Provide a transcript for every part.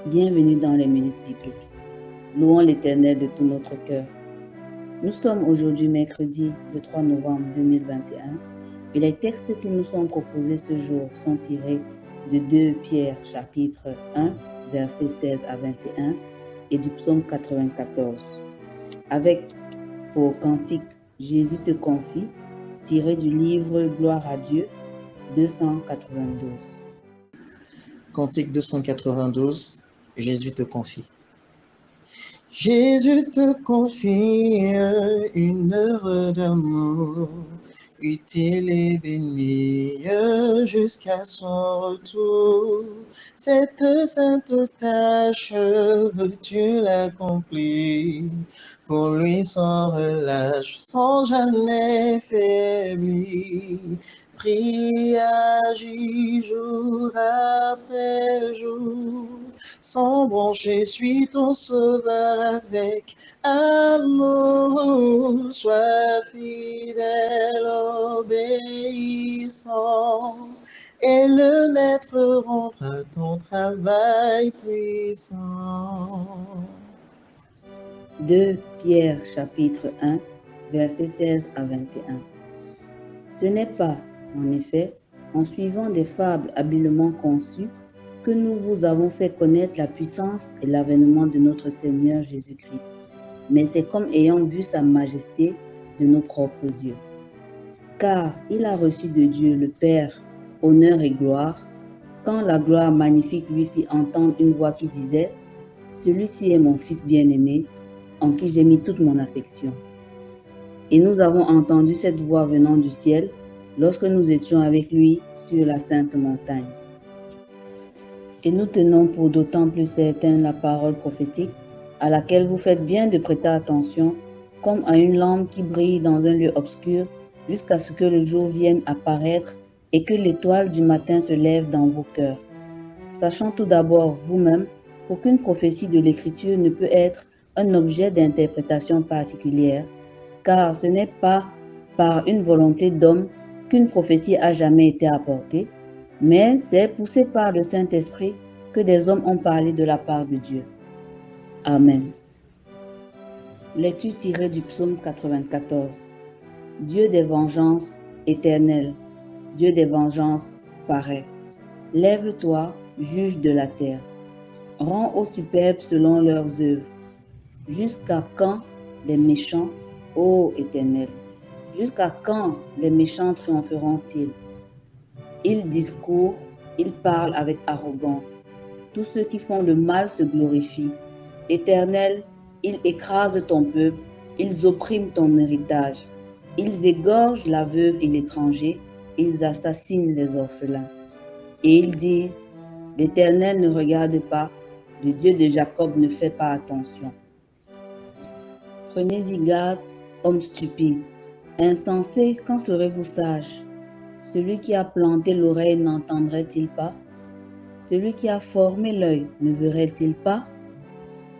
Bienvenue dans les minutes bibliques. Louons l'Éternel de tout notre cœur. Nous sommes aujourd'hui mercredi, le 3 novembre 2021, et les textes qui nous sont proposés ce jour sont tirés de 2 Pierre chapitre 1, versets 16 à 21, et du psaume 94. Avec pour cantique Jésus te confie, tiré du livre Gloire à Dieu, 292. Cantique 292, Jésus te confie. Jésus te confie une heure d'amour, utile et bénie jusqu'à son retour. Cette sainte tâche, tu l'accomplis, pour lui sans relâche, sans jamais faiblir. Prie, agis jour après jour, sans broncher, suis ton sauveur avec amour. Sois fidèle, obéissant, et le maître rendra ton travail puissant. 2 Pierre chapitre 1, versets 16 à 21. Ce n'est pas, en effet, en suivant des fables habilement conçues que nous vous avons fait connaître la puissance et l'avènement de notre Seigneur Jésus-Christ, mais c'est comme ayant vu sa majesté de nos propres yeux. Car il a reçu de Dieu le Père honneur et gloire, quand la gloire magnifique lui fit entendre une voix qui disait « Celui-ci est mon Fils bien-aimé, en qui j'ai mis toute mon affection. » Et nous avons entendu cette voix venant du ciel lorsque nous étions avec lui sur la sainte montagne. Et nous tenons pour d'autant plus certaine la parole prophétique à laquelle vous faites bien de prêter attention, comme à une lampe qui brille dans un lieu obscur jusqu'à ce que le jour vienne apparaître et que l'étoile du matin se lève dans vos cœurs. Sachant tout d'abord vous-même qu'aucune prophétie de l'Écriture ne peut être un objet d'interprétation particulière, car ce n'est pas par une volonté d'homme qu'une prophétie a jamais été apportée, mais c'est poussé par le Saint-Esprit que des hommes ont parlé de la part de Dieu. Amen. Lecture tirée du psaume 94. Dieu des vengeances, éternel, Dieu des vengeances, paraît. Lève-toi, juge de la terre. Rends aux superbes selon leurs œuvres. Jusqu'à quand les méchants, ô Éternel? Jusqu'à quand les méchants triompheront-ils? Ils discourent, ils parlent avec arrogance. Tous ceux qui font le mal se glorifient. Éternel, ils écrasent ton peuple, ils oppriment ton héritage. Ils égorgent la veuve et l'étranger, ils assassinent les orphelins. Et ils disent, l'Éternel ne regarde pas, le Dieu de Jacob ne fait pas attention. Prenez-y garde, homme stupide. Insensé, quand serez-vous sage? Celui qui a planté l'oreille n'entendrait-il pas? Celui qui a formé l'œil ne verrait-il pas?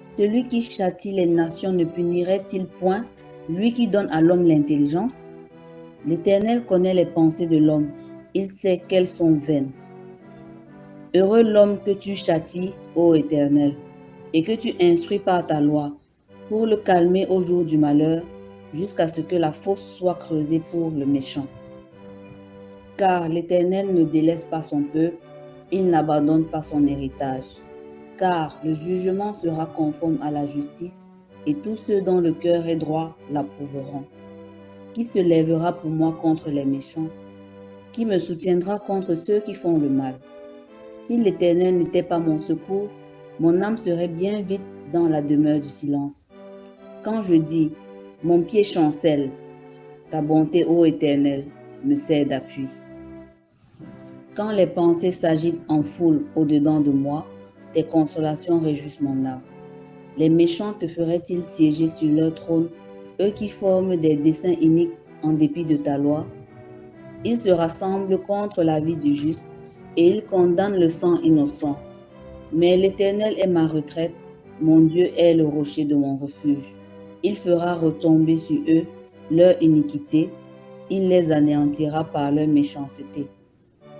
Celui qui châtie les nations ne punirait-il point, lui qui donne à l'homme l'intelligence? L'Éternel connaît les pensées de l'homme, il sait qu'elles sont vaines. Heureux l'homme que tu châties, ô Éternel, et que tu instruis par ta loi, pour le calmer au jour du malheur, jusqu'à ce que la fosse soit creusée pour le méchant. Car l'Éternel ne délaisse pas son peuple, il n'abandonne pas son héritage. Car le jugement sera conforme à la justice, et tous ceux dont le cœur est droit l'approuveront. Qui se lèvera pour moi contre les méchants? Qui me soutiendra contre ceux qui font le mal? Si l'Éternel n'était pas mon secours, mon âme serait bien vite dans la demeure du silence. Quand je dis, mon pied chancelle, ta bonté, ô Éternel, me sert d'appui. Quand les pensées s'agitent en foule au-dedans de moi, tes consolations réjouissent mon âme. Les méchants te feraient-ils siéger sur leur trône, eux qui forment des desseins iniques en dépit de ta loi? Ils se rassemblent contre la vie du juste et ils condamnent le sang innocent. Mais l'Éternel est ma retraite, mon Dieu est le rocher de mon refuge. Il fera retomber sur eux leur iniquité, il les anéantira par leur méchanceté.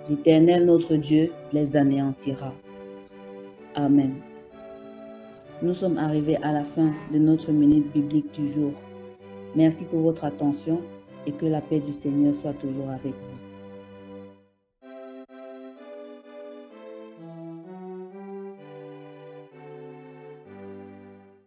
L'Éternel notre Dieu les anéantira. Amen. Nous sommes arrivés à la fin de notre minute biblique du jour. Merci pour votre attention et que la paix du Seigneur soit toujours avec vous.